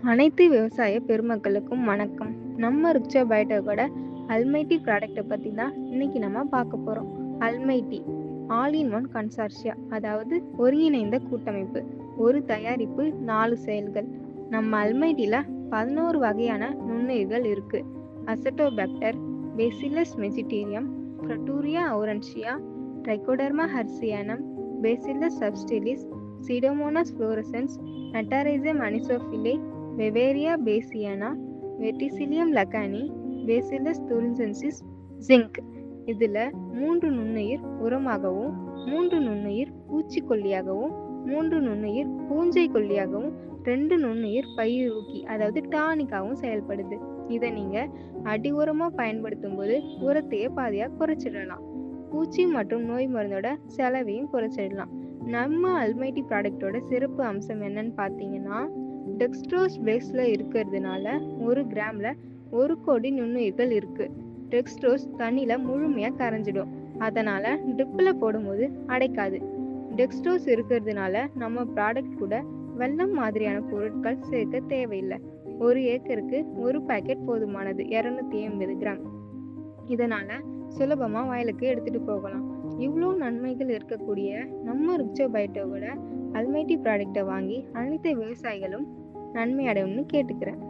அனைத்து விவசாய பெருமக்களுக்கும் வணக்கம். நம்ம ரிக்ஷா பயோடெக்கோட அல்மைட்டி ப்ராடக்ட்டை பற்றி தான் இன்னைக்கு நம்ம பார்க்க போகிறோம். Almighty all in one consortia, அதாவது ஒருங்கிணைந்த கூட்டமைப்பு. ஒரு தயாரிப்பு 4 செயல்கள். நம்ம அல்மைட்டியில் 11 வகையான நுண்ணுயிர்கள் இருக்குது. Azotobacter, Bacillus megaterium, Frateuria aurantia, Trichoderma harzianum, Bacillus subtilis, Pseudomonas fluorescens, Metarhizium anisopliae, Beauveria bassiana, Verticillium lecanii, Bacillus thuringiensis, zinc. இதில் 3 நுண்ணுயிர் உரமாகவும், 3 நுண்ணுயிர் பூச்சிக்கொல்லியாகவும், 3 நுண்ணுயிர் பூஞ்சை கொல்லியாகவும், 2 நுண்ணுயிர் பயிரூக்கி அதாவது டானிக்காகவும் செயல்படுது. இதை நீங்கள் அடி உரமாக பயன்படுத்தும் போது உரத்தையே பாதியாக குறைச்சிடலாம். பூச்சி மற்றும் நோய் மருந்தோட செலவையும் குறைச்சிடலாம். நம்ம அல்மைட்டி ப்ராடக்டோட சிறப்பு அம்சம் என்னன்னு பார்த்தீங்கன்னா, டெக்ஸ்ட்ரோஸ் பேஸில் இருக்கிறதுனால 1 கிராமில் 1 கோடி நுண்ணுயிர்கள் இருக்குது. டெக்ஸ்ட்ரோஸ் தண்ணியில் முழுமையாக கரைஞ்சிடும், அதனால் ட்ரிப்பில் போடும்போது அடைக்காது. டெக்ஸ்ட்ரோஸ் இருக்கிறதுனால நம்ம ப்ராடக்ட் கூட வெல்லம் மாதிரியான பொருட்கள் சேர்க்க தேவையில்லை. 1 ஏக்கருக்கு 1 பாக்கெட் போதுமானது, 250 கிராம். இதனால் சுலபமாக வயலுக்கு எடுத்துகிட்டு போகலாம். இவ்வளோ நன்மைகள் இருக்கக்கூடிய நம்ம ரிக்ஷா பயோடெக்கோட அல்மைட்டி ப்ராடக்டை வாங்கி அனைத்து விவசாயிகளும் நன்மை அடையணும்னு கேட்டுக்கிறேன்.